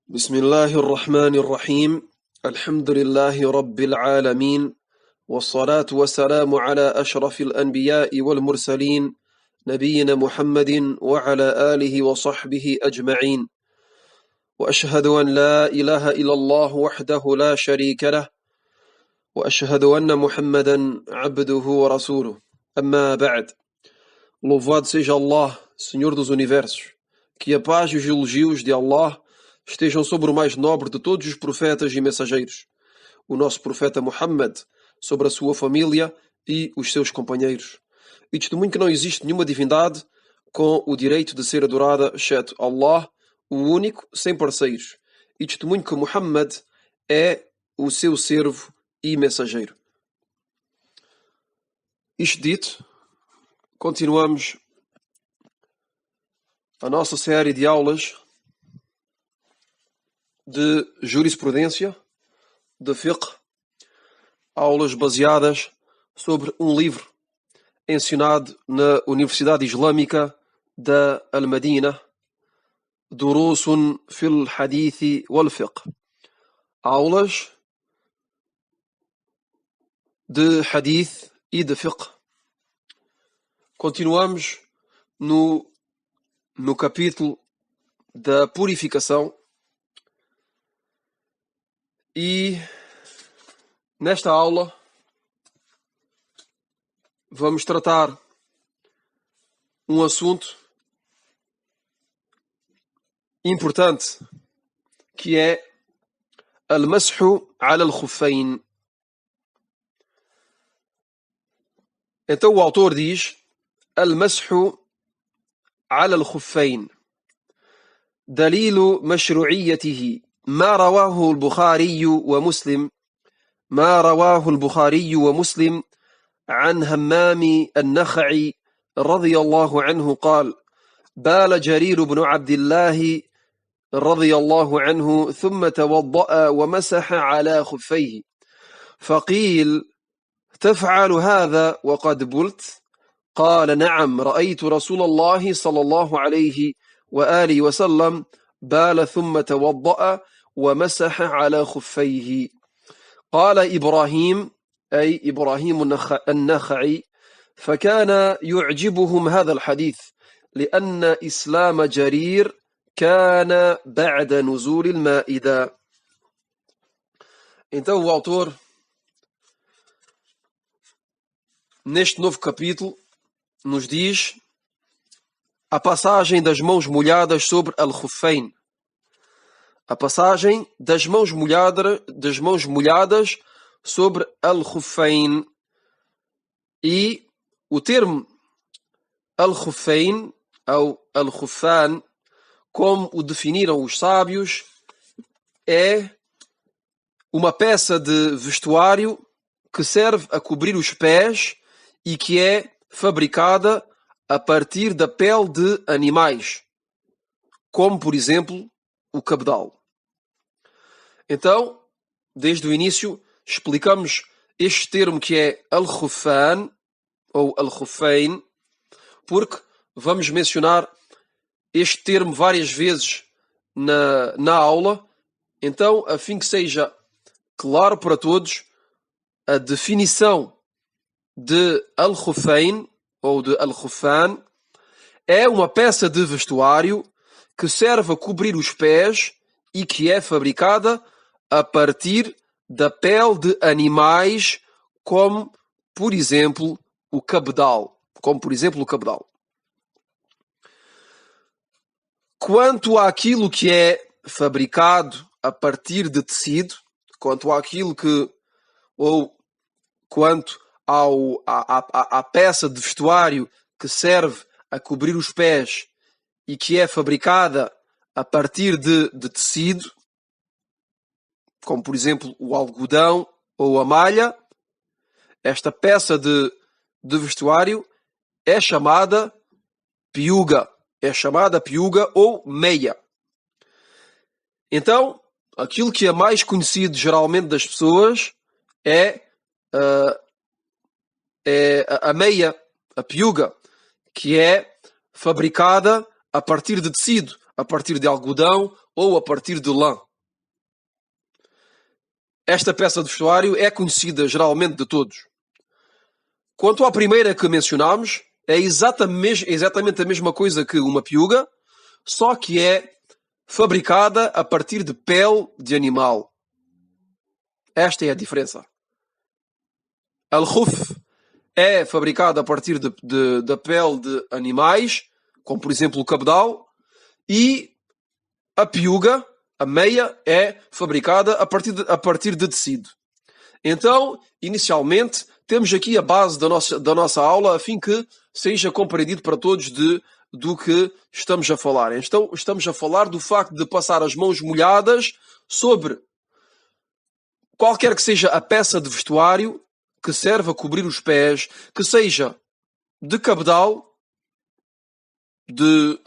بسم الله الرحمن الرحيم. الحمد لله رب العالمين، والصلاة والسلام على أشرف الأنبياء والمرسلين، نبينا محمد وعلى آله وصحبه أجمعين. وأشهد أن لا إله إلا الله وحده لا شريك له، وأشهد أن محمدا عبده ورسوله. أما بعد. Louvado seja Allah, Senhor dos Universos. Que a paz e os elogios de Allah estejam sobre o mais nobre de todos os profetas e mensageiros, o nosso profeta Muhammad, sobre a sua família e os seus companheiros. E testemunho que não existe nenhuma divindade com o direito de ser adorada, exceto Allah, o único, sem parceiros. E testemunho que Muhammad é o seu servo e mensageiro. Isto dito, continuamos a nossa série de aulas de jurisprudência, de fiqh, aulas baseadas sobre um livro ensinado na Universidade Islâmica da Al-Madina, Durusun fil Hadithi wal Fiqh. Aulas de hadith e de fiqh. Continuamos no capítulo da purificação e nesta aula vamos tratar um assunto importante que é al-mashu ala al-khuffayn. Então o autor diz al-mashu على الخفين دليل مشروعيته ما رواه البخاري ومسلم عن همام النخعي رضي الله عنه قال: بال جرير بن عبد الله رضي الله عنه ثم توضأ ومسح على خفيه، فقيل: تفعل هذا وقد بلت؟ قال: نعم، رأيت رسول الله صلى الله عليه وآله وسلم بال ثم توضأ ومسح على خفيه. قال إبراهيم، أي إبراهيم النخعي: فكان يعجبهم هذا الحديث لأن إسلام جرير كان بعد نزول المائدة. Então o autor, neste novo capítulo, nos diz a passagem das mãos molhadas sobre al-khuffayn. A passagem das mãos molhadas sobre al-khuffayn. E o termo al-khuffayn ou al-khuffan, como o definiram os sábios, é uma peça de vestuário que serve a cobrir os pés e que é fabricada a partir da pele de animais, como por exemplo o cabedal. Então, desde o início, explicamos este termo que é al-khuffan ou al-khuffayn, porque vamos mencionar este termo várias vezes na aula. Então, a fim que seja claro para todos, a definição de al-khuffayn ou de al-khuffan é uma peça de vestuário que serve a cobrir os pés e que é fabricada a partir da pele de animais, como por exemplo o cabedal. Quanto àquilo que é fabricado a partir de tecido, quanto à peça de vestuário que serve a cobrir os pés e que é fabricada a partir de tecido, como por exemplo o algodão ou a malha, esta peça de vestuário é chamada piuga. Ou meia. Então, aquilo que é mais conhecido geralmente das pessoas é a meia, a piuga, que é fabricada a partir de tecido, a partir de algodão ou a partir de lã. Esta peça de vestuário é conhecida geralmente de todos. Quanto à primeira que mencionámos, é exatamente a mesma coisa que uma piuga, só que é fabricada a partir de pele de animal. Esta é a diferença. Al-Khuf é fabricada a partir da pele de animais, como por exemplo o cabedal, e a piuga, a meia, é fabricada a partir de tecido. Então, inicialmente, temos aqui a base da nossa aula, a fim que seja compreendido para todos do que estamos a falar. Então, estamos a falar do facto de passar as mãos molhadas sobre qualquer que seja a peça de vestuário que serve a cobrir os pés, que seja de cabedal,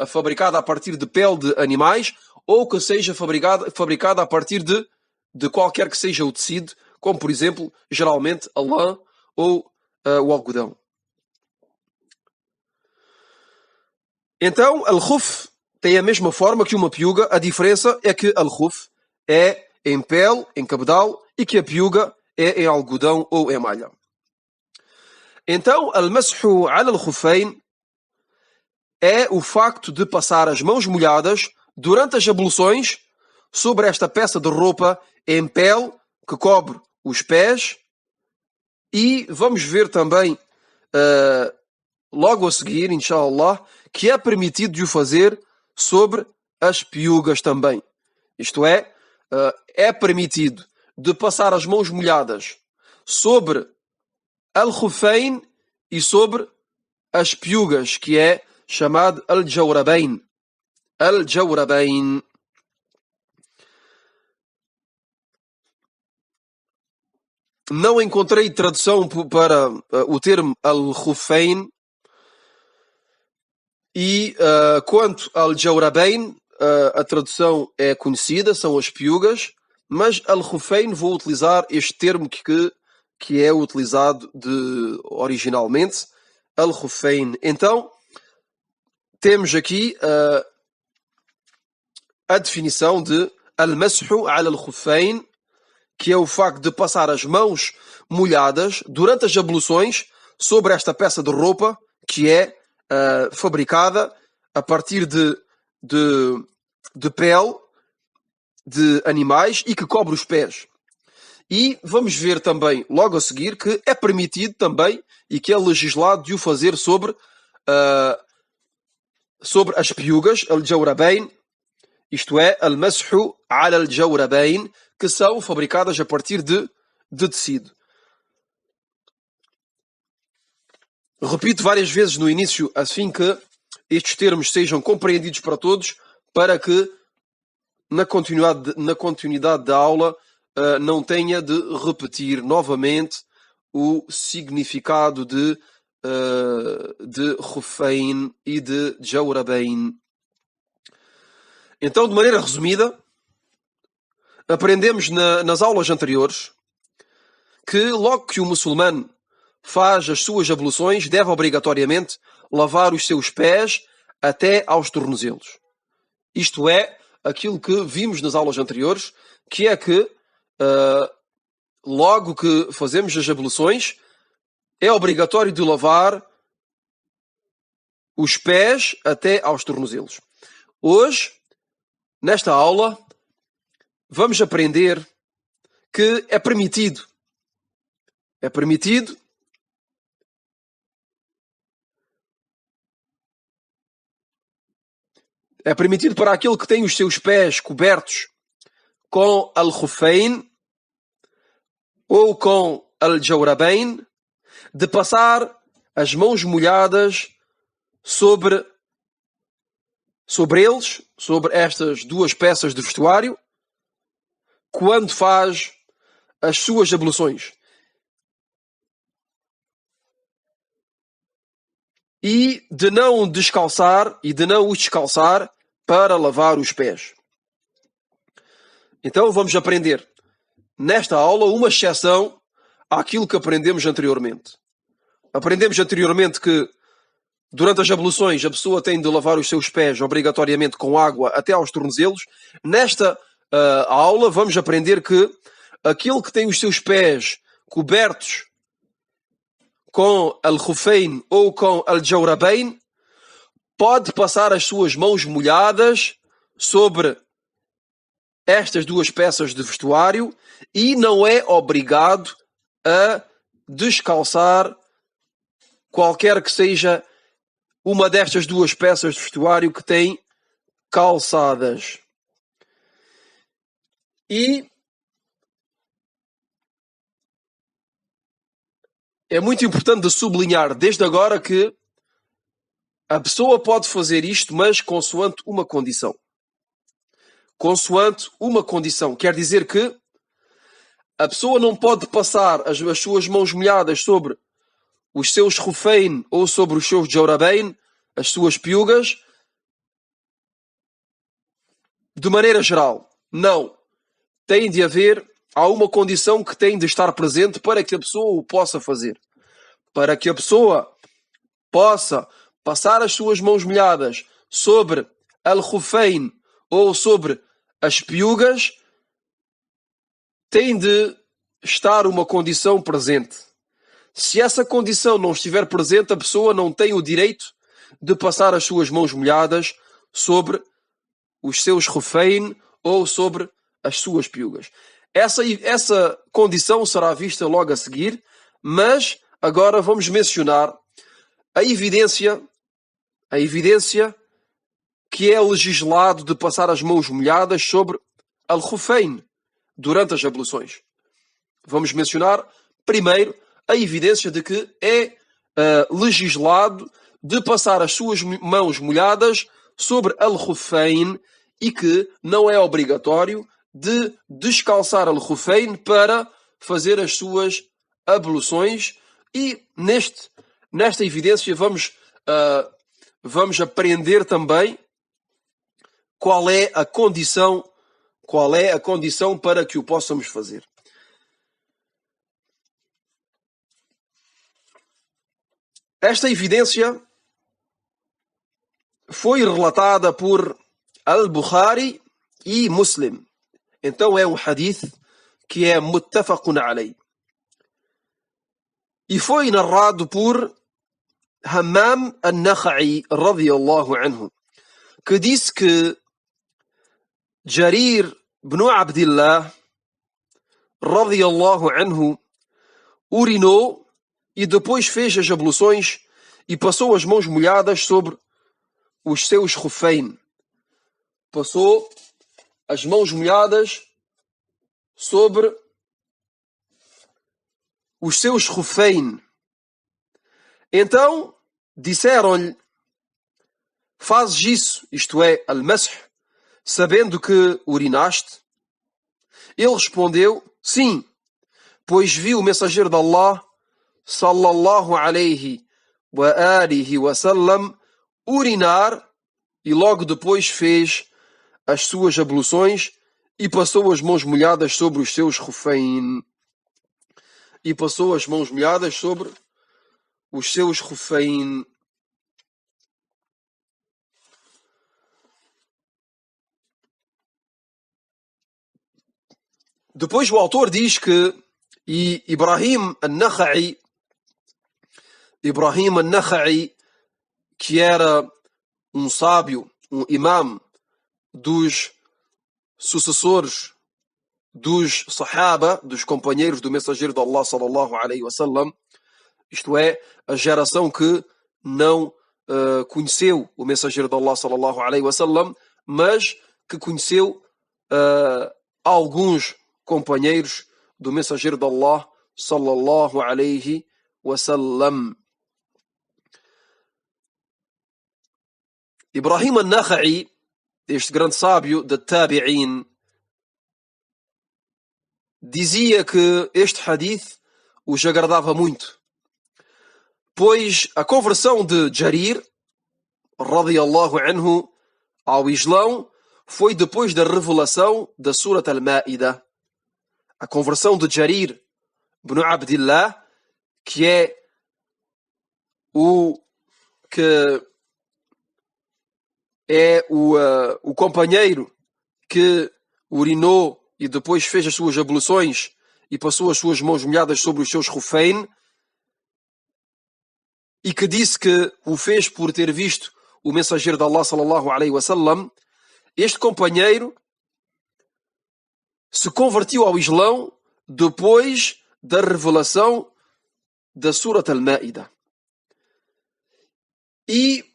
fabricada a partir de pele de animais, ou que seja fabricada a partir de qualquer que seja o tecido, como por exemplo, geralmente a lã ou o algodão. Então, al-Khuf tem a mesma forma que uma piuga. A diferença é que al-Khuf é em pele, em cabedal, e que a piuga é em algodão ou em malha. Então, al-Mashu ala al-Khufayn é o facto de passar as mãos molhadas durante as abluções sobre esta peça de roupa em pele que cobre os pés, e vamos ver também logo a seguir, inshallah, que é permitido de o fazer sobre as piugas também. Isto é permitido de passar as mãos molhadas sobre al-Khufayn e sobre as piugas, que é chamado al-Jawrabayn. Al-Jawrabayn. Não encontrei tradução para o termo al-Khufayn. E quanto al-Jawrabayn, a tradução é conhecida, são as piugas, mas al-Khufayn vou utilizar este termo que é utilizado originalmente, al-Khufayn. Então, temos aqui a definição de al-Mashu ala al-Khufayn, que é o facto de passar as mãos molhadas durante as abluções sobre esta peça de roupa que é fabricada a partir de pele de animais e que cobre os pés. E vamos ver também, logo a seguir, que é permitido também e que é legislado de o fazer sobre as piugas, al-Jawrabayn, isto é, al-Mashu ala al-Jawrabayn, que são fabricadas a partir de tecido. Repito várias vezes no início, assim que estes termos sejam compreendidos para todos, para que na continuidade da aula não tenha de repetir novamente o significado de Khufayn e de Jawrabayn. Então, de maneira resumida, aprendemos nas aulas anteriores que logo que o muçulmano faz as suas abluções, deve obrigatoriamente lavar os seus pés até aos tornozelos. Isto é aquilo que vimos nas aulas anteriores, que é que logo que fazemos as abluções, é obrigatório de lavar os pés até aos tornozelos. Hoje, nesta aula, vamos aprender que é permitido para aquele que tem os seus pés cobertos com al-Khufayn ou com al-Jawrabayn de passar as mãos molhadas sobre eles, sobre estas duas peças de vestuário, quando faz as suas abluções. E de não descalçar e de não os descalçar para lavar os pés. Então vamos aprender nesta aula uma exceção àquilo que aprendemos anteriormente. Aprendemos anteriormente que durante as abluções, a pessoa tem de lavar os seus pés obrigatoriamente com água até aos tornozelos. Nesta aula vamos aprender que aquele que tem os seus pés cobertos com al-khuffayn ou com al-jawrabayn pode passar as suas mãos molhadas sobre estas duas peças de vestuário e não é obrigado a descalçar qualquer que seja uma destas duas peças de vestuário que tem calçadas. E é muito importante de sublinhar desde agora que a pessoa pode fazer isto, mas consoante uma condição. Consoante uma condição. Quer dizer que a pessoa não pode passar as suas mãos molhadas sobre os seus khuffayn ou sobre os seus jawrabayn, as suas piugas, de maneira geral. Não. Tem de haver, há uma condição que tem de estar presente para que a pessoa o possa fazer. Para que a pessoa possa passar as suas mãos molhadas sobre al-khuffayn ou sobre as piugas, tem de estar uma condição presente. Se essa condição não estiver presente, a pessoa não tem o direito de passar as suas mãos molhadas sobre os seus khuffayn ou sobre as suas piugas. Essa condição será vista logo a seguir, mas agora vamos mencionar a evidência que é legislado de passar as mãos molhadas sobre al-khuffayn durante as abluções. Vamos mencionar primeiro a evidência de que é legislado de passar as suas mãos molhadas sobre al-khuffayn e que não é obrigatório de descalçar al-khuffayn para fazer as suas abluções. E nesta evidência vamos aprender também qual é a condição para que o possamos fazer. Esta evidência foi relatada por Al-Bukhari e Muslim. Então é um hadith que é muttafaqun alayh. E foi narrado por Hammam al-Nakha'i radiyallahu anhu, que disse que Jarir ibn Abdillah radiyallahu anhu urinou e depois fez as abluções e passou as mãos molhadas sobre os seus khuffayn. Passou as mãos molhadas sobre os seus khuffayn. Então disseram-lhe: fazes isso, isto é, al-masih, sabendo que urinaste? Ele respondeu: sim, pois vi o mensageiro de Allah sallallahu alayhi wa alihi wa sallam urinar e logo depois fez as suas abluções e passou as mãos molhadas sobre os seus khuffayn. E passou as mãos molhadas sobre os seus khuffayn. Depois o autor diz que Ibrahim al-Nakha'i, que era um sábio, um imam dos sucessores dos Sahaba, dos companheiros do mensageiro de Allah sallallahu alaihi wasallam, isto é, a geração que não conheceu o mensageiro de Allah sallallahu alaihi wasallam, mas que conheceu alguns companheiros do mensageiro de Allah sallallahu alaihi wasallam. Ibrahim al-Nakha'i, este grande sábio de Tabi'in, dizia que este hadith os agradava muito, pois a conversão de Jarir radiyallahu anhu ao Islão foi depois da revelação da Surat al-Ma'idah. A conversão de Jarir ibn Abdillah, que é o que é o companheiro que urinou e depois fez as suas abluções e passou as suas mãos molhadas sobre os seus rufain, e que disse que o fez por ter visto o mensageiro de Allah sallallahu alaihi wasallam, este companheiro se convertiu ao Islão depois da revelação da Surat al-Ma'idah. E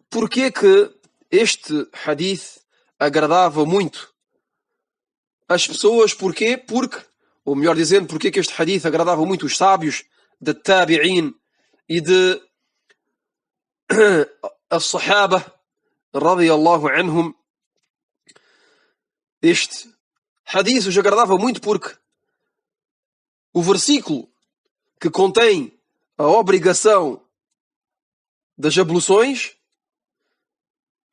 porquê que este hadith agradava muito as pessoas? Porquê? Porque, ou melhor dizendo, porquê que este hadith agradava muito os sábios de Tabi'in e de as-Sahaba radiyallahu anhum? Este hadith os agradava muito porque o versículo que contém a obrigação das abluções,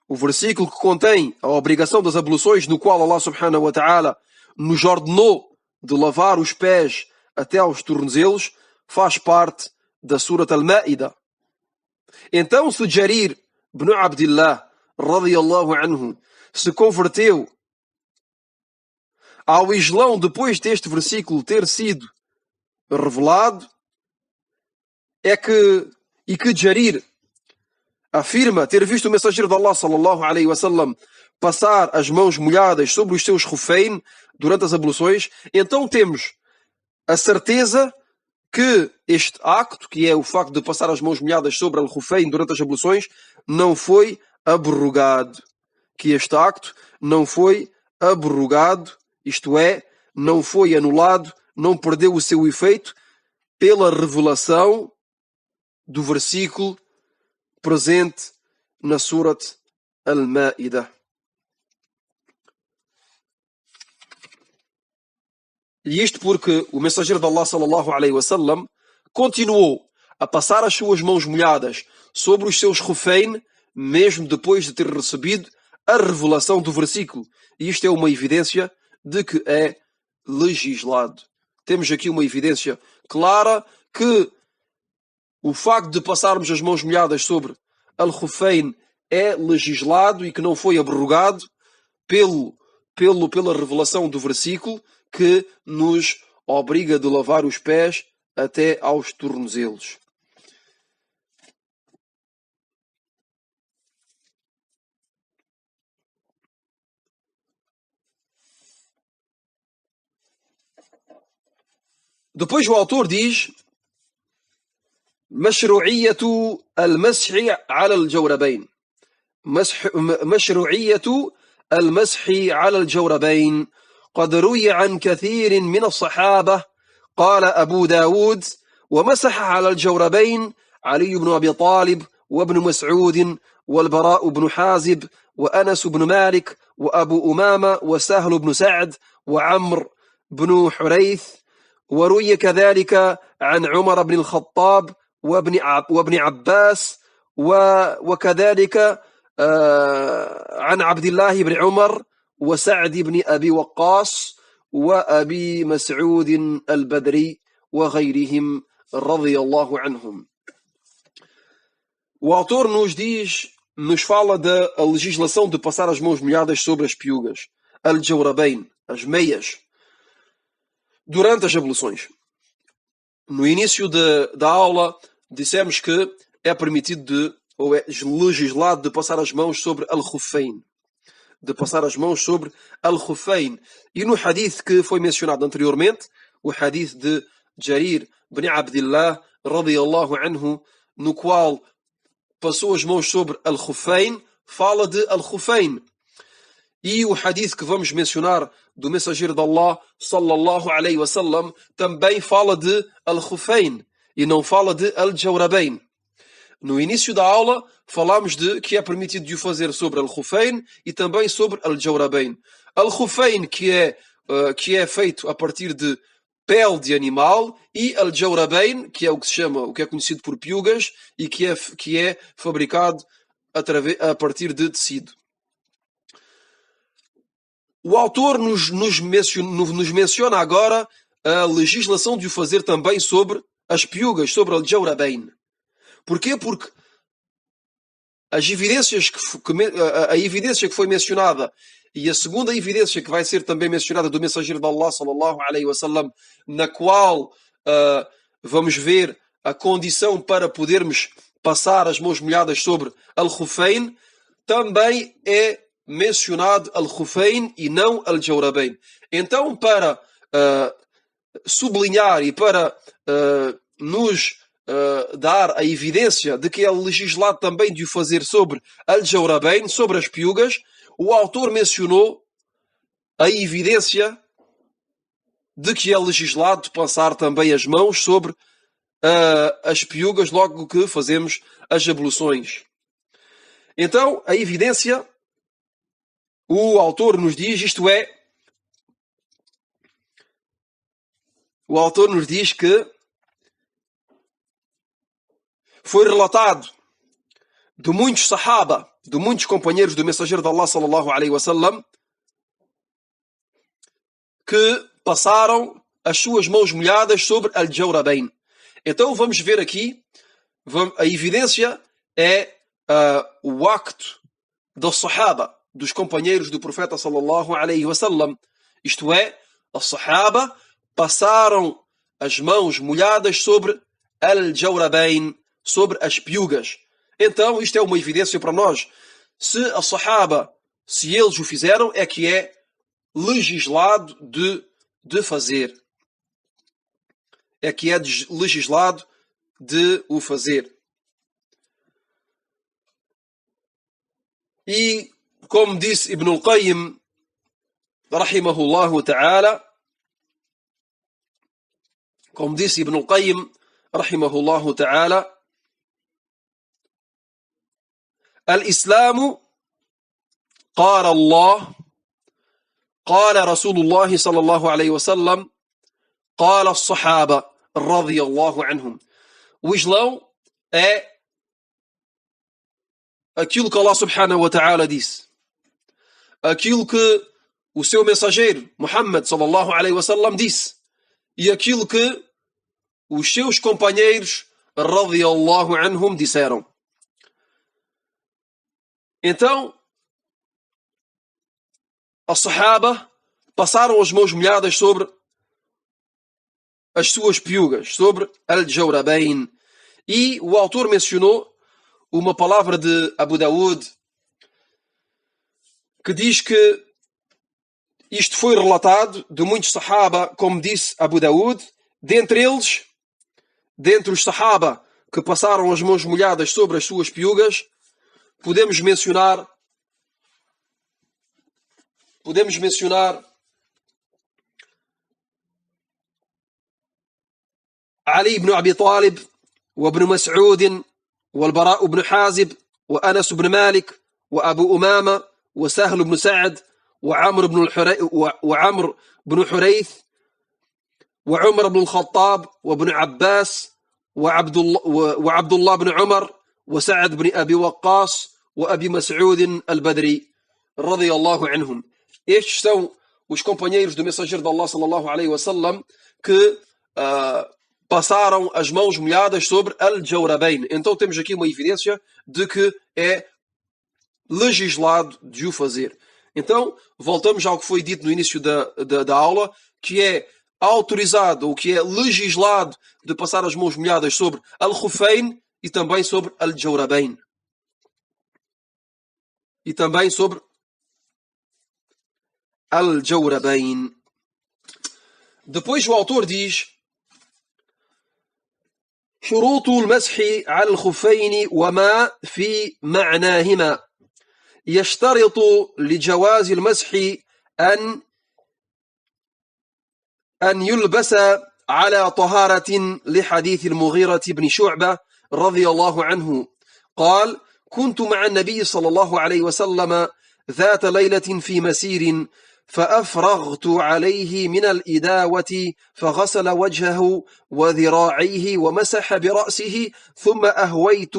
o versículo que contém a obrigação das abluções, no qual Allah subhanahu wa ta'ala nos ordenou de lavar os pés até aos tornozelos, faz parte da Surat al-Ma'idah. Então, se Jarir ibn Abdillah radiyallahu anhu se converteu ao Islão depois deste versículo ter sido revelado, e que Jarir afirma ter visto o mensageiro de Allah sallallahu alaihi wasallam passar as mãos molhadas sobre os seus rufain durante as abluções, então temos a certeza que este acto, que é o facto de passar as mãos molhadas sobre o rufain durante as abluções, não foi abrogado. Que este acto não foi abrogado, isto é, não foi anulado, não perdeu o seu efeito pela revelação do versículo presente na Surat al-Ma'idah. E isto porque o mensageiro de Allah sallallahu alaihi wasallam continuou a passar as suas mãos molhadas sobre os seus rufain, mesmo depois de ter recebido a revelação do versículo. E isto é uma evidência de que é legislado. Temos aqui uma evidência clara que o facto de passarmos as mãos molhadas sobre al-Rufain é legislado e que não foi abrogado pela revelação do versículo que nos obriga de lavar os pés até aos tornozelos. Depois o autor diz: مشروعية المسح على الجوربين. مشروعية المسح على الجوربين قد روي عن كثير من الصحابة. قال أبو داود: ومسح على الجوربين علي بن أبي طالب وابن مسعود والبراء بن حازب وأنس بن مالك وأبو أمامة وسهل بن سعد وعمر بن حريث. وروي كذلك عن عمر بن الخطاب وابن عباس وكذلك عن عبد الله بن عمر وسعد بن أبي وقاص وأبي مسعود البدري وغيرهم رضي الله عنهم. O autor nos fala da legislação de passar as mãos molhadas sobre as piugas, al-jawrabain, as meias, durante as abluções. No início da aula dissemos que é permitido ou é legislado de passar as mãos sobre al-Khuffain. E no hadith que foi mencionado anteriormente, o hadith de Jarir ibn Abdillah radiyallahu anhu, no qual passou as mãos sobre al-Khuffain, fala de al-Khuffain. E o hadith que vamos mencionar do mensageiro de Allah sallallahu alaihi wasallam também fala de al-Khuffain e não fala de al-Jawrabain. No início da aula falámos de que é permitido de o fazer sobre al-Khuffain e também sobre al-Jawrabain. Al-Khuffain que é feito a partir de pele de animal, e al-Jawrabain que é o que é conhecido por piugas e que é fabricado a partir de tecido. O autor nos menciona agora a legislação de o fazer também sobre as piugas, sobre al-Jawrabain. Porquê? Porque as evidências a evidência que foi mencionada e a segunda evidência que vai ser também mencionada do mensageiro de Allah sallallahu alaihi wasallam, na qual vamos ver a condição para podermos passar as mãos molhadas sobre al-Khuffayn, também é mencionado al-Khuffayn e não al-Jawrabayn. Então, para sublinhar e para nos dar a evidência de que é legislado também de o fazer sobre al-Jawrabayn, sobre as piugas, o autor mencionou a evidência de que é legislado de passar também as mãos sobre as piugas logo que fazemos as abluções. Então, a evidência, o autor nos diz, isto é, o autor nos diz que foi relatado de muitos sahaba, de muitos companheiros do mensageiro de Allah sallallahu alaihi wasallam, que passaram as suas mãos molhadas sobre al-Jawrabayn. Então vamos ver aqui, a evidência é o acto dos sahaba, dos companheiros do profeta sallallahu alaihi wasallam. Isto é, os sahaba passaram as mãos molhadas sobre al-Jawrabayn, sobre as piugas. Então isto é uma evidência para nós. Se a sahaba, se eles o fizeram, é que é legislado de fazer. É que é legislado de o fazer. E, como disse Ibn al-Qayyim, rahimahullahu ta'ala, como disse Ibn al-Qayyim, rahimahullahu ta'ala, al-Islamu, قال الله قال رسول الله صلى الله عليه وسلم قال الصحابة رضي الله عنهم. O Islão é aquilo que Allah subhanahu wa ta'ala disse, aquilo que o seu mensageiro Muhammad sallallahu alaihi wasallam disse e aquilo que os seus companheiros radiyallahu anhum disseram. Então, os sahaba passaram as mãos molhadas sobre as suas piugas, sobre al-Jawrabayn. E o autor mencionou uma palavra de Abu Daud que diz que isto foi relatado de muitos sahaba, como disse Abu Daud, dentre os sahaba que passaram as mãos molhadas sobre as suas piugas, podemos mencionar Ali ibn Abi Talib, وابن مسعود والبراء بن حازب وأنس بن مالك وأبو أمامة وسهل بن سعد وعمر بن حريث وعمر بن الخطاب وابن عباس وعبد الله بن عمر وسعد بن أبي وقاص وأبي مسعود البدري رضي الله عنهم. Estes são os companheiros do mensageiro de Allah sallallahu alaihi wasallam que passaram as mãos molhadas sobre al-Jawrabayn. Então temos aqui uma evidência de que é legislado de o fazer. Então, voltamos ao que foi dito no início da aula, que é autorizado, ou que é legislado de passar as mãos molhadas sobre al-Khuffayn e também sobre al-Jawrabayn. E também sobre al-Jawrabayn. Depois o autor diz: شروط المسح على الخفين وما في معناهما. يشترط لجواز المسح أن يلبس على طهارة، لحديث المغيرة بن شعبة رضي الله عنه قال: كنت مع النبي صلى الله عليه وسلم ذات ليلة في مسير، فأفرغت عليه من الإداوة فغسل وجهه وذراعيه ومسح برأسه، ثم أهويت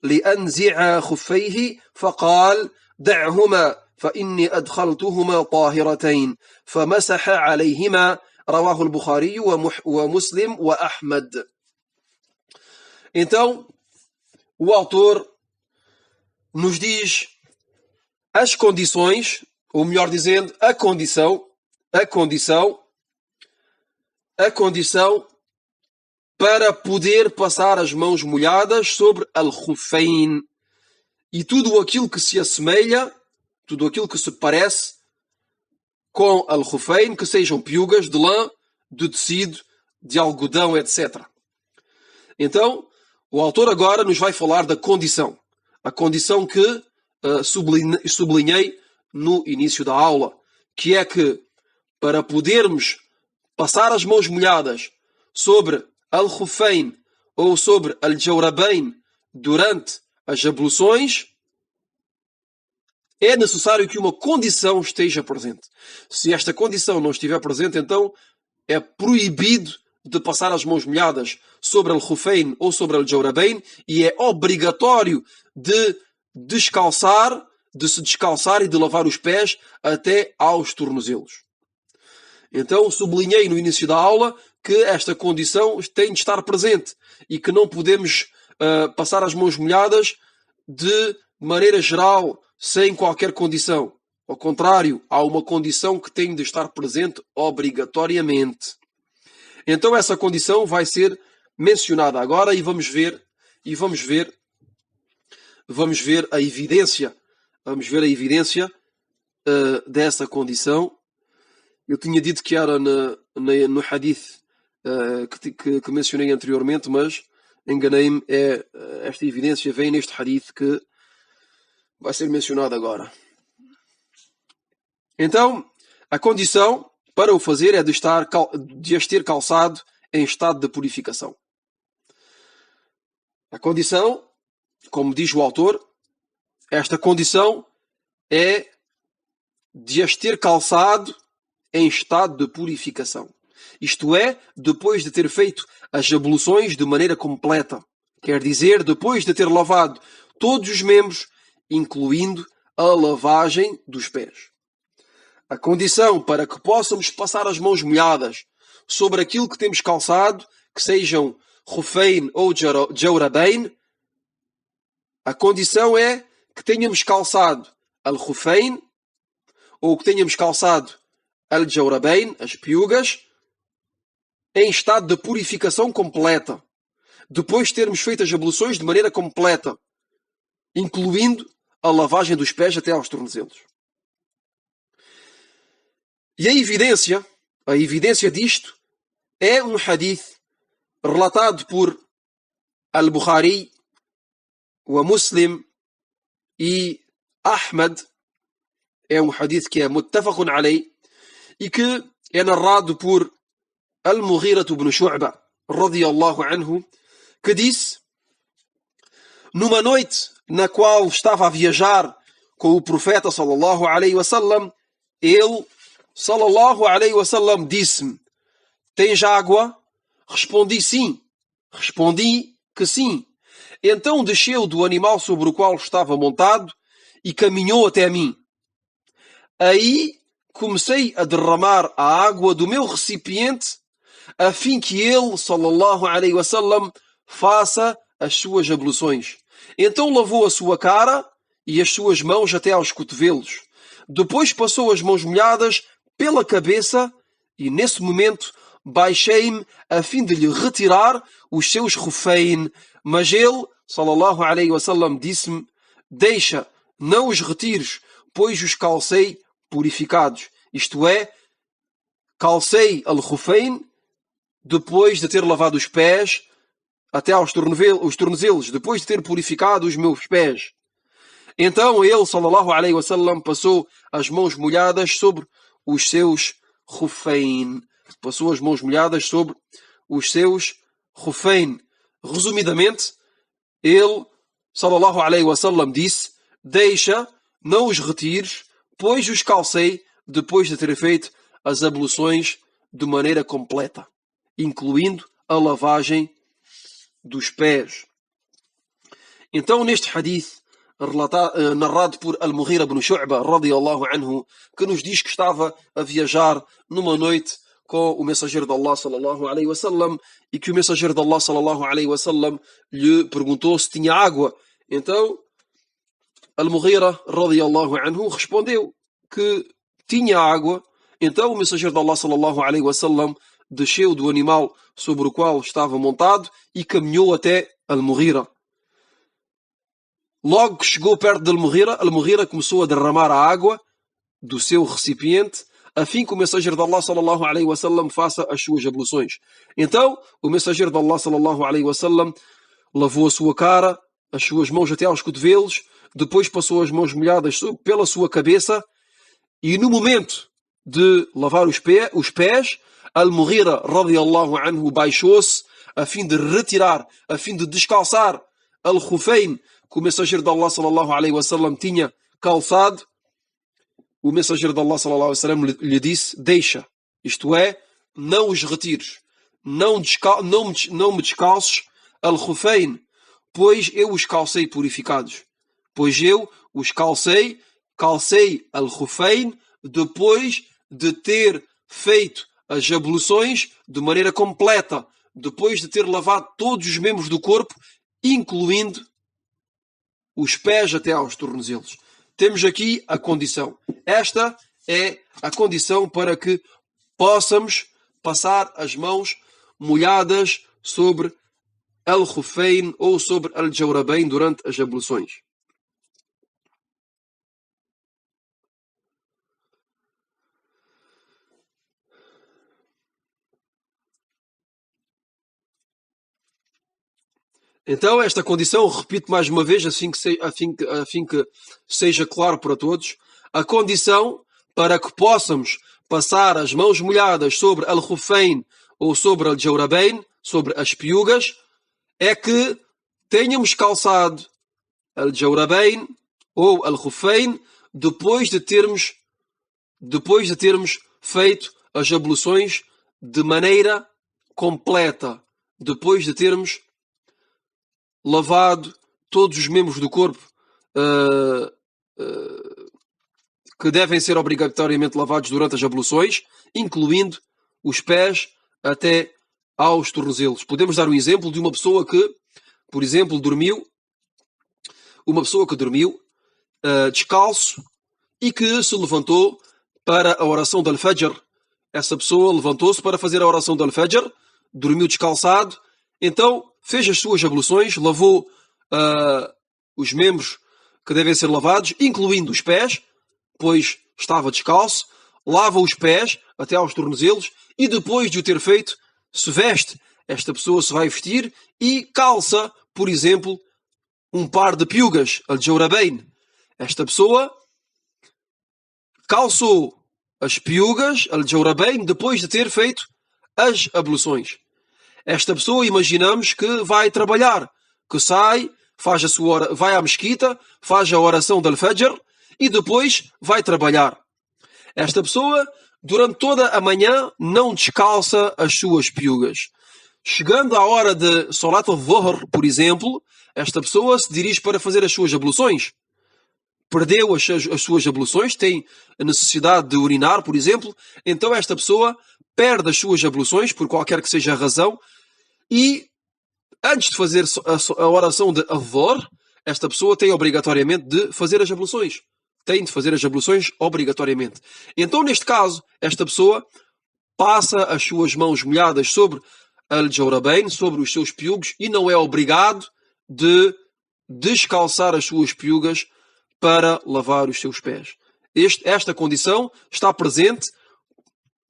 لأنزع خفيه فقال: دعهما فإني أدخلتهما طاهرتين، فمسح عليهما. رواه البخاري ومسلم وأحمد. Então, o autor nos diz as condições, ou melhor dizendo, a condição para poder passar as mãos molhadas sobre al-khuffayn e tudo aquilo que se assemelha, tudo aquilo que se parece com al-khuffayn, que sejam piugas de lã, de tecido, de algodão, etc. Então, o autor agora nos vai falar da condição. A condição que sublinhei no início da aula, que é que para podermos passar as mãos molhadas sobre al-khuffayn ou sobre al-jawrabayn durante as abluções, é necessário que uma condição esteja presente. Se esta condição não estiver presente, então é proibido de passar as mãos molhadas sobre al-khuffayn ou sobre al-jawrabayn e é obrigatório de se descalçar e de lavar os pés até aos tornozelos. Então, sublinhei no início da aula que esta condição tem de estar presente e que não podemos passar as mãos molhadas de maneira geral, sem qualquer condição. Ao contrário, há uma condição que tem de estar presente obrigatoriamente. Então essa condição vai ser mencionada agora e vamos ver a evidência. Vamos ver a evidência dessa condição. Eu tinha dito que era no hadith que mencionei anteriormente, mas enganei-me. Esta evidência vem neste hadith que vai ser mencionado agora. Então, a condição para o fazer é de as ter calçado em estado de purificação. A condição, como diz o autor, esta condição é de as ter calçado em estado de purificação. Isto é, depois de ter feito as abluções de maneira completa. Quer dizer, depois de ter lavado todos os membros, incluindo a lavagem dos pés. A condição para que possamos passar as mãos molhadas sobre aquilo que temos calçado, que sejam khuffayn ou jawrabayn, a condição é que tenhamos calçado al-khuffayn ou que tenhamos calçado al-jawrabayn, as piugas, em estado de purificação completa, depois de termos feito as abluções de maneira completa, incluindo a lavagem dos pés até aos tornozelos. E a evidência disto é um hadith relatado por Al-Bukhari, o Muslim e Ahmad. É um hadith que é muttafaqun alayh e que é narrado por Al-Mughira ibn Shu'ba, radiyallahu anhu, que disse: numa noite na qual estava a viajar com o profeta sallallahu alaihi wasallam, ele sallallahu alaihi wasallam disse-me: tens água? Respondi sim. Respondi que sim. Então desceu do animal sobre o qual estava montado e caminhou até mim. Aí comecei a derramar a água do meu recipiente a fim que ele, sallallahu alaihi wasallam, faça as suas abluções. Então lavou a sua cara e as suas mãos até aos cotovelos. Depois passou as mãos molhadas pela cabeça e nesse momento baixei-me a fim de lhe retirar os seus khuffayn, mas ele, sallallahu alaihi wasallam, disse-me: deixa, não os retires, pois os calcei purificados. Isto é, calcei al-khuffayn depois de ter lavado os pés até aos tornozelos, depois de ter purificado os meus pés. Então ele, sallallahu alaihi wasallam, passou as mãos molhadas sobre os seus khuffayn. Passou as mãos molhadas sobre os seus khuffayn. Resumidamente, ele, sallallahu alaihi wasallam, disse: deixa, não os retires, pois os calcei depois de ter feito as abluções de maneira completa, incluindo a lavagem dos pés. Então, neste hadith, narrado por Al-Mughira ibn Shu'ba, radiyallahu anhu, que nos diz que estava a viajar numa noite com o mensageiro de Allah, sallallahu alaihi wasallam, e que o mensageiro de Allah, sallallahu alaihi wasallam, lhe perguntou se tinha água. Então, Al-Mughira, radiyallahu anhu, respondeu que tinha água. Então o mensageiro de Allah, sallallahu alaihi wasallam, desceu do animal sobre o qual estava montado e caminhou até Al-Mughira. Logo que chegou perto de Al-Mughira começou a derramar a água do seu recipiente, a fim que o mensageiro de Allah, sallallahu alaihi wasallam, faça as suas abluções. Então o mensageiro de Allah, sallallahu alaihi wasallam, lavou a sua cara, as suas mãos até aos cotovelos, depois passou as mãos molhadas pela sua cabeça, e no momento de lavar os pés, Al-Mughira, radiyallahu anhu, baixou-se a fim de retirar, a fim de descalçar Al-Khufayn, que o mensageiro de Allah, sallallahu alaihi wasallam, tinha calçado. O mensageiro de Allah, sallallahu alaihi wasallam, lhe disse: deixa, isto é, não os retires, não me descalces Al-Khufayn, pois eu os calcei purificados. Pois eu os calcei Al-Khufayn depois de ter feito as abluções de maneira completa, depois de ter lavado todos os membros do corpo, incluindo os pés até aos tornozelos. Temos aqui a condição. Esta é a condição para que possamos passar as mãos molhadas sobre Al-Khufayn ou sobre Al-Jawrabayn durante as abluções. Então, esta condição, repito mais uma vez, a fim que seja claro para todos, a condição para que possamos passar as mãos molhadas sobre Al-Khufayn ou sobre Al-Jawrabayn, sobre as piugas, é que tenhamos calçado Al-Jawrabayn ou Al-Khufayn depois de termos feito as abluções de maneira completa, depois de termos lavado todos os membros do corpo que devem ser obrigatoriamente lavados durante as abluções, incluindo os pés até aos tornozelos. Podemos dar um exemplo de uma pessoa que, por exemplo, dormiu descalço e que se levantou para a oração do Al-Fajr. Essa pessoa levantou-se para fazer a oração do Al-Fajr, dormiu descalçado, então fez as suas abluções, lavou os membros que devem ser lavados, incluindo os pés, pois estava descalço, lava os pés até aos tornozelos e depois de o ter feito, se veste. Esta pessoa se vai vestir e calça, por exemplo, um par de piugas, Al-Jawrabayn. Esta pessoa calçou as piugas, Al-Jawrabayn, depois de ter feito as abluções. Esta pessoa, imaginamos que vai trabalhar, que sai, vai à mesquita, faz a oração do Al-Fajr e depois vai trabalhar. Esta pessoa, durante toda a manhã, não descalça as suas piugas. Chegando à hora de Salat al-Dhuhr, por exemplo, esta pessoa se dirige para fazer as suas abluções. Perdeu as suas abluções, tem a necessidade de urinar, por exemplo, então esta pessoa perde as suas abluções, por qualquer que seja a razão, e antes de fazer a oração de Adh-Dhuhr, esta pessoa tem obrigatoriamente de fazer as abluções. Tem de fazer as abluções obrigatoriamente. Então, neste caso, esta pessoa passa as suas mãos molhadas sobre Al-Jawrabayn, sobre os seus piugos, e não é obrigado de descalçar as suas piugas para lavar os seus pés. Esta condição está presente.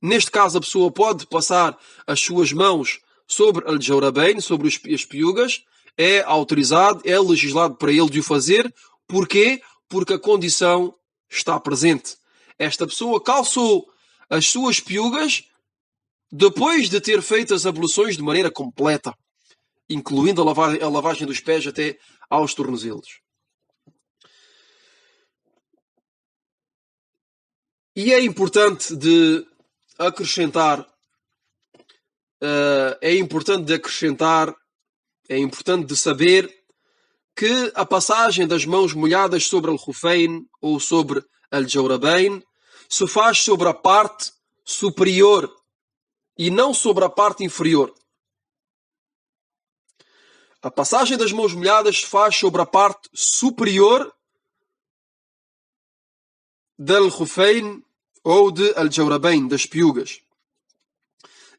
Neste caso, a pessoa pode passar as suas mãos sobre Al-Jawrabayn, sobre as piugas. É autorizado, é legislado para ele de o fazer. Porquê? Porque a condição está presente. Esta pessoa calçou as suas piugas depois de ter feito as abluções de maneira completa, incluindo a lavagem dos pés até aos tornozelos. E é importante de acrescentar, é importante de saber que a passagem das mãos molhadas sobre Al-Khufayn ou sobre Al-Jawrabayn se faz sobre a parte superior e não sobre a parte inferior. A passagem das mãos molhadas se faz sobre a parte superior del Khuffayn ou de Al-Jawrabayn, das piugas.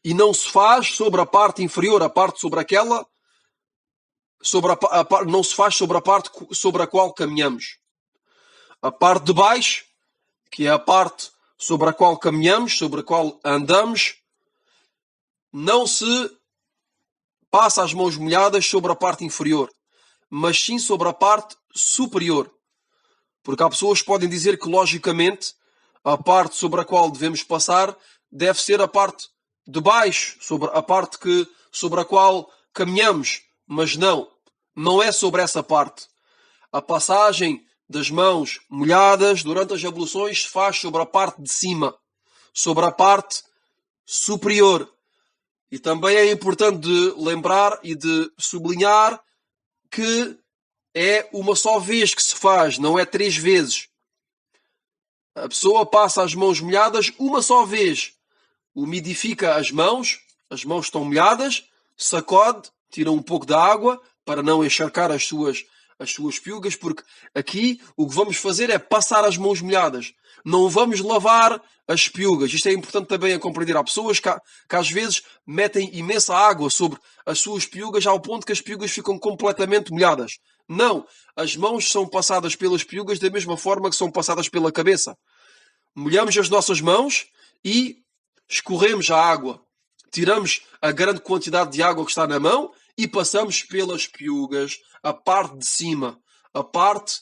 E não se faz sobre a parte inferior, a parte sobre aquela, não se faz sobre a parte sobre a qual caminhamos. A parte de baixo, que é a parte sobre a qual caminhamos, sobre a qual andamos, não se passa as mãos molhadas sobre a parte inferior, mas sim sobre a parte superior. Porque há pessoas que podem dizer que, logicamente, a parte sobre a qual devemos passar deve ser a parte de baixo, sobre a parte sobre a qual caminhamos. Mas não é sobre essa parte. A passagem das mãos molhadas durante as abluções se faz sobre a parte de cima, sobre a parte superior. E também é importante de lembrar e de sublinhar que é uma só vez que se faz, não é 3 vezes. A pessoa passa as mãos molhadas uma só vez. Umidifica as mãos estão molhadas, sacode, tira um pouco da água para não encharcar as suas piugas, porque aqui o que vamos fazer é passar as mãos molhadas. Não vamos lavar as piugas. Isto é importante também a compreender. Há pessoas que às vezes metem imensa água sobre as suas piugas ao ponto que as piugas ficam completamente molhadas. Não. As mãos são passadas pelas piugas da mesma forma que são passadas pela cabeça. Molhamos as nossas mãos e escorremos a água. Tiramos a grande quantidade de água que está na mão e passamos pelas piugas, a parte de cima, a parte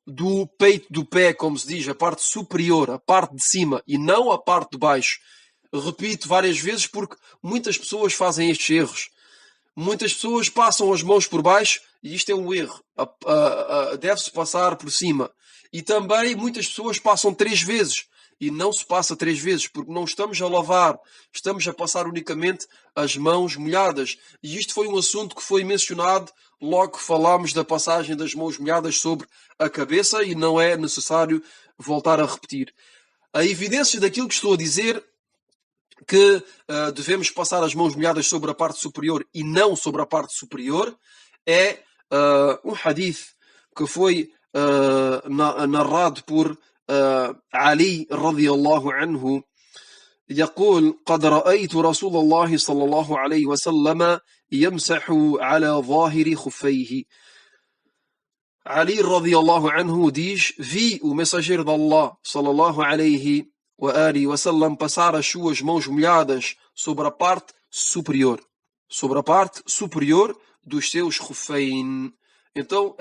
do peito do pé, como se diz, a parte superior, a parte de cima e não a parte de baixo. Repito várias vezes porque muitas pessoas fazem estes erros. Muitas pessoas passam as mãos por baixo e isto é um erro. Deve-se passar por cima. E também muitas pessoas passam 3 vezes. E não se passa 3 vezes, porque não estamos a lavar, estamos a passar unicamente as mãos molhadas. E isto foi um assunto que foi mencionado logo que falámos da passagem das mãos molhadas sobre a cabeça e não é necessário voltar a repetir. A evidência daquilo que estou a dizer, que devemos passar as mãos molhadas sobre a parte superior e não sobre a parte superior, é um hadith que foi narrado por علي رضي الله عنه يقول قد رأيت رسول الله صلى الله عليه وسلم يمسح على ظاهر خفيه. Ali radiyallahu anhu diz: vi o mensageiro de Allah sallallahu alayhi wa sallam passar as suas mãos molhadas sobre a parte superior, dos seus khuffayn. Então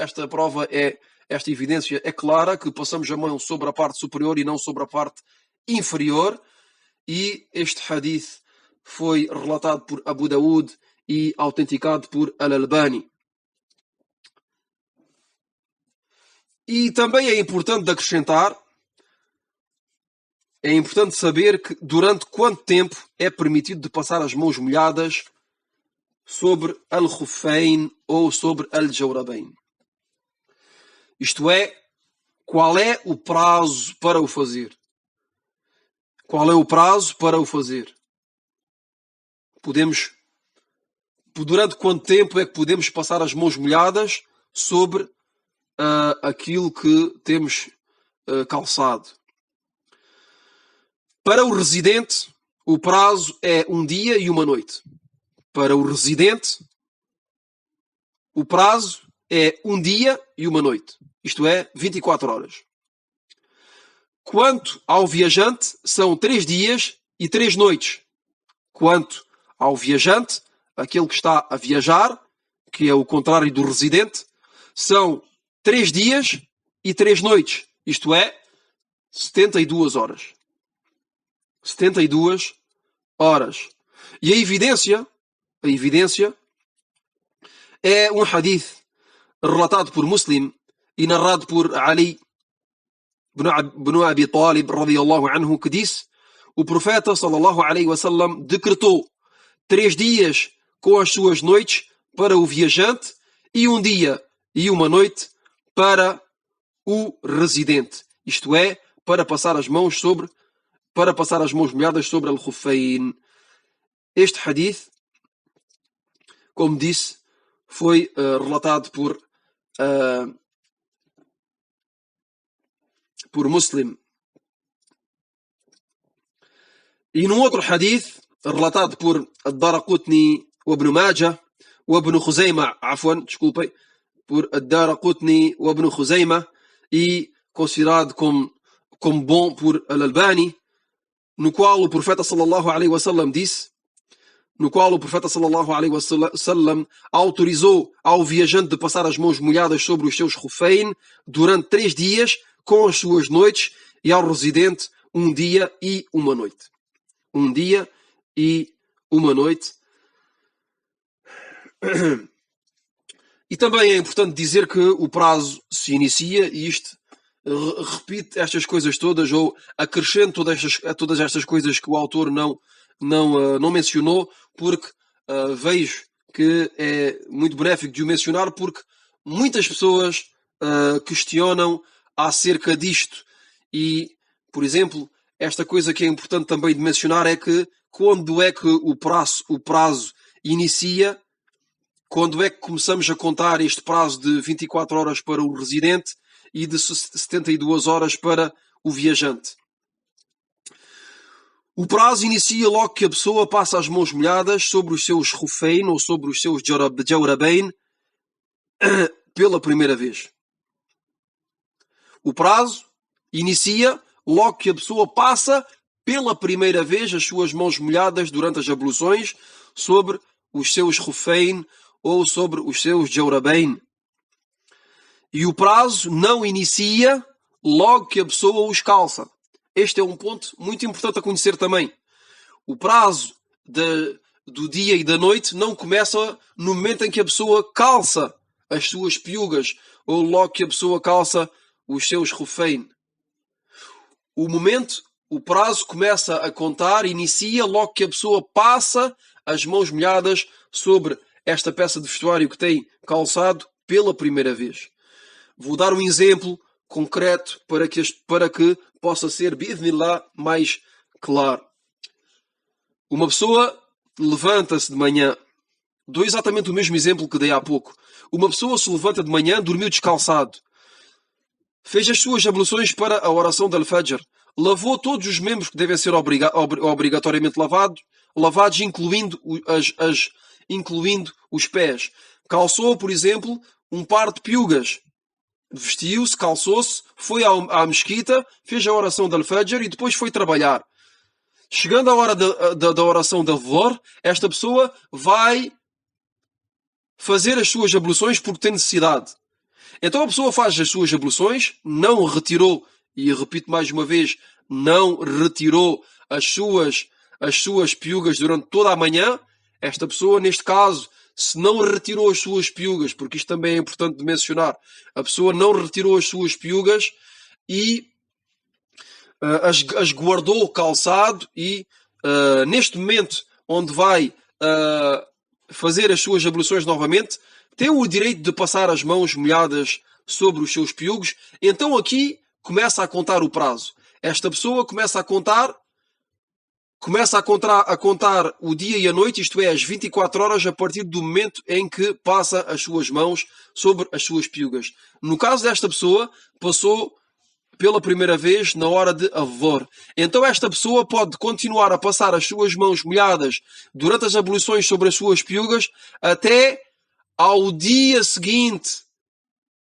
esta evidência é clara que passamos a mão sobre a parte superior e não sobre a parte inferior. E este hadith foi relatado por Abu Daud e autenticado por Al-Albani. E também é importante acrescentar, é importante saber que durante quanto tempo é permitido de passar as mãos molhadas sobre Al-Khuffayn ou sobre Al-Jawrabayn. Isto é, qual é o prazo para o fazer? Qual é o prazo para o fazer? Durante quanto tempo é que podemos passar as mãos molhadas sobre aquilo que temos calçado? Para o residente, o prazo é 1 dia e 1 noite. Para o residente, o prazo é 1 dia e 1 noite. Isto é, 24 horas. Quanto ao viajante, são 3 dias e 3 noites. Quanto ao viajante, aquele que está a viajar, que é o contrário do residente, são 3 dias e 3 noites. Isto é, 72 horas. 72 horas. E a evidência é um hadith relatado por Muslim e narrado por Ali ibn Abi Talib radiyallahu anhu, que disse: o profeta sallallahu alaihi wasallam decretou 3 dias com as suas noites para o viajante e 1 dia e 1 noite para o residente. Isto é, para passar as mãos molhadas sobre al-Khuffayn. Este hadith, como disse, foi relatado por por Muslim. E num outro hadith, relatado por Ad-Daraqutni wa Ibn Majah, wa Ibn Khuzaymah, desculpem, por Ad-Daraqutni wa Ibn Khuzaymah, e considerado como bom por Al-Albani, no qual o profeta sallallahu alaihi wasallam disse, autorizou ao viajante de passar as mãos molhadas sobre os seus Khuffayn durante 3 dias com as suas noites, e ao residente 1 dia e 1 noite. 1 dia e 1 noite. E também é importante dizer que o prazo se inicia, e isto repite estas coisas todas, ou acrescento todas estas coisas que o autor não mencionou, porque vejo que é muito benéfico de o mencionar, porque muitas pessoas questionam acerca disto. E, por exemplo, esta coisa que é importante também de mencionar é que quando é que o prazo inicia, quando é que começamos a contar este prazo de 24 horas para o residente e de 72 horas para o viajante. O prazo inicia logo que a pessoa passa as mãos molhadas sobre os seus Khuffayn ou sobre os seus Jawrabayn pela primeira vez. O prazo inicia logo que a pessoa passa pela primeira vez as suas mãos molhadas durante as abluções sobre os seus Khuffayn ou sobre os seus Jawrabayn. E o prazo não inicia logo que a pessoa os calça. Este é um ponto muito importante a conhecer também. O prazo do dia e da noite não começa no momento em que a pessoa calça as suas piugas ou logo que a pessoa calça os seus Khuffayn. O prazo começa a contar, inicia logo que a pessoa passa as mãos molhadas sobre esta peça de vestuário que tem calçado pela primeira vez. Vou dar um exemplo concreto para que possa ser, bi'idhnillah, mais claro. Uma pessoa levanta-se de manhã. Dou exatamente o mesmo exemplo que dei há pouco. Uma pessoa se levanta de manhã, dormiu descalçado. Fez as suas abluções para a oração de Al-Fajr. Lavou todos os membros que devem ser obrigatoriamente lavados, incluindo os pés. Calçou, por exemplo, um par de piugas. Vestiu-se, calçou-se, foi à mesquita, fez a oração de Al-Fajr e depois foi trabalhar. Chegando à hora da oração da Dhuhr, esta pessoa vai fazer as suas abluções porque tem necessidade. Então a pessoa faz as suas abluções, não retirou, e repito mais uma vez, não retirou as suas piugas durante toda a manhã. Esta pessoa, neste caso, se não retirou as suas piugas, porque isto também é importante de mencionar, a pessoa não retirou as suas piugas e as guardou calçado e neste momento onde vai fazer as suas abluções novamente, tem o direito de passar as mãos molhadas sobre os seus piugos. Então aqui começa a contar o prazo. Esta pessoa começa a contar o dia e a noite, isto é, as 24 horas a partir do momento em que passa as suas mãos sobre as suas piugas. No caso desta pessoa, passou pela primeira vez na hora de Dhuhr. Então esta pessoa pode continuar a passar as suas mãos molhadas durante as abluções sobre as suas piugas até ao dia seguinte,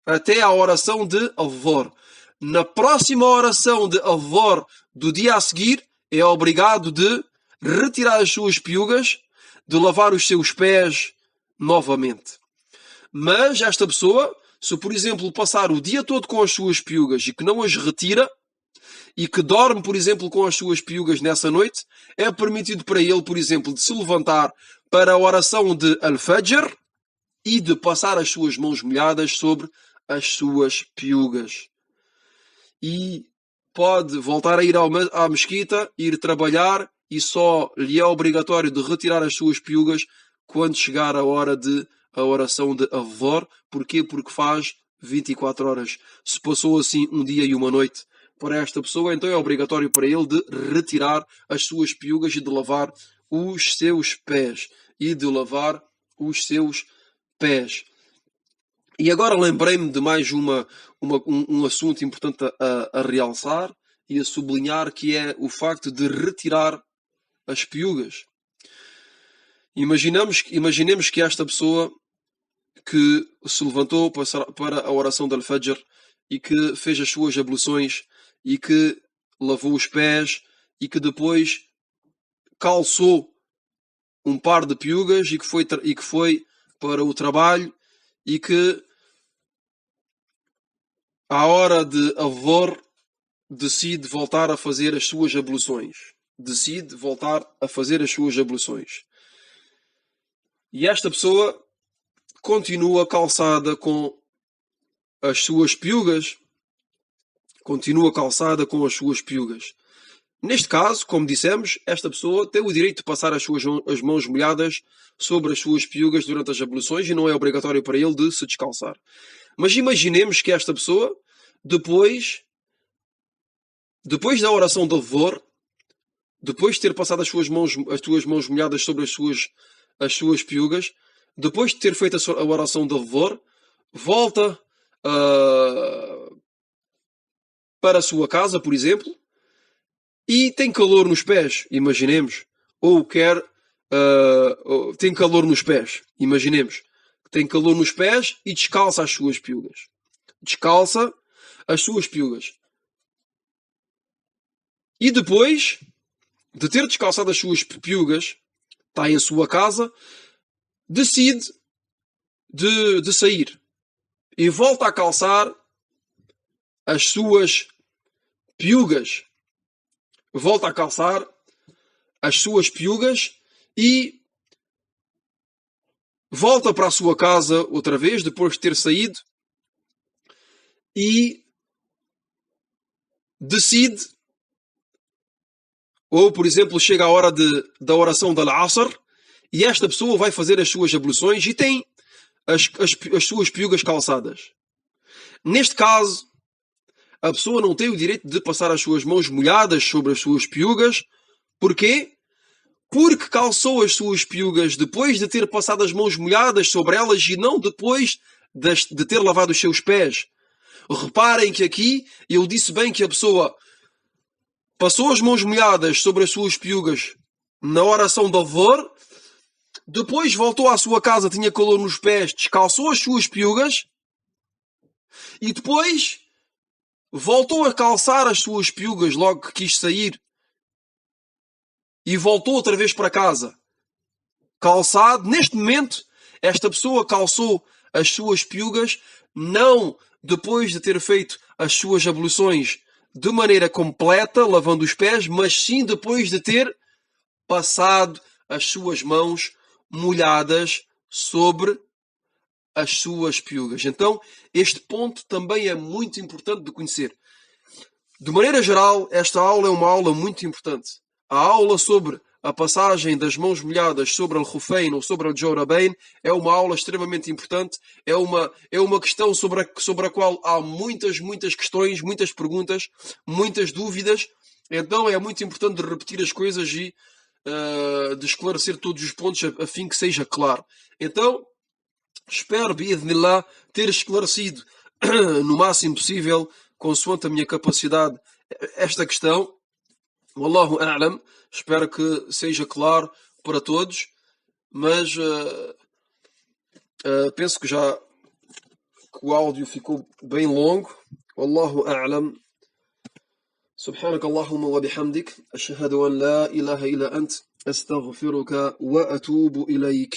até à oração de Dhuhr. Na próxima oração de Dhuhr do dia a seguir, é obrigado de retirar as suas piugas, de lavar os seus pés novamente. Mas esta pessoa, se por exemplo passar o dia todo com as suas piugas e que não as retira, e que dorme, por exemplo, com as suas piugas nessa noite, é permitido para ele, por exemplo, de se levantar para a oração de Al-Fajr e de passar as suas mãos molhadas sobre as suas piugas. E pode voltar a ir à mesquita, ir trabalhar, e só lhe é obrigatório de retirar as suas piugas quando chegar a hora de a oração de Dhuhr. Porquê? Porque faz 24 horas. Se passou assim um dia e uma noite para esta pessoa, então é obrigatório para ele de retirar as suas piugas e de lavar os seus pés. E agora lembrei-me de mais um assunto importante a realçar e a sublinhar, que é o facto de retirar as piugas. Imaginemos que esta pessoa que se levantou para a oração de Al-Fajr e que fez as suas abluções e que lavou os pés e que depois calçou um par de piugas e que foi para o trabalho e que à hora de avor decide voltar a fazer as suas abluções. E esta pessoa continua calçada com as suas piugas. Neste caso, como dissemos, esta pessoa tem o direito de passar as mãos molhadas sobre as suas piugas durante as abluções e não é obrigatório para ele de se descalçar. Mas imaginemos que esta pessoa, depois da oração de avor, depois de ter passado as suas mãos molhadas sobre as suas piugas, depois de ter feito a oração de avor, volta para a sua casa, por exemplo, e tem calor nos pés, imaginemos. Tem calor nos pés, imaginemos. Tem calor nos pés e descalça as suas piugas. E depois de ter descalçado as suas piugas, está em sua casa, decide de sair e volta a calçar as suas piugas. E volta para a sua casa outra vez, depois de ter saído, e decide, ou por exemplo, chega a hora da oração da Al-Asr, e esta pessoa vai fazer as suas abluções e tem as suas piugas calçadas. Neste caso, a pessoa não tem o direito de passar as suas mãos molhadas sobre as suas piugas. Porquê? Porque calçou as suas piugas depois de ter passado as mãos molhadas sobre elas e não depois de ter lavado os seus pés. Reparem que aqui eu disse bem que a pessoa passou as mãos molhadas sobre as suas piugas na oração do avor, depois voltou à sua casa, tinha calor nos pés, descalçou as suas piugas e depois voltou a calçar as suas piugas logo que quis sair e voltou outra vez para casa calçado. Neste momento, esta pessoa calçou as suas piugas não depois de ter feito as suas abluções de maneira completa, lavando os pés, mas sim depois de ter passado as suas mãos molhadas sobre as suas piugas. Então, este ponto também é muito importante de conhecer. De maneira geral, esta aula é uma aula muito importante. A aula sobre a passagem das mãos molhadas sobre Al-Khuffayn ou sobre Al-Jawrabayn é uma aula extremamente importante. É uma questão sobre a qual há muitas questões, muitas perguntas, muitas dúvidas. Então, é muito importante repetir as coisas e de esclarecer todos os pontos a fim que seja claro. Então, espero, bi'idhnillah, ter esclarecido no máximo possível, consoante a minha capacidade, esta questão. Wallahu a'lam. Espero que seja claro para todos, mas penso que o áudio ficou bem longo. Wallahu a'lam. سبحانك اللهم وبحمدك أشهد أن لا إله إلا أنت أستغفرك وأتوب إليك.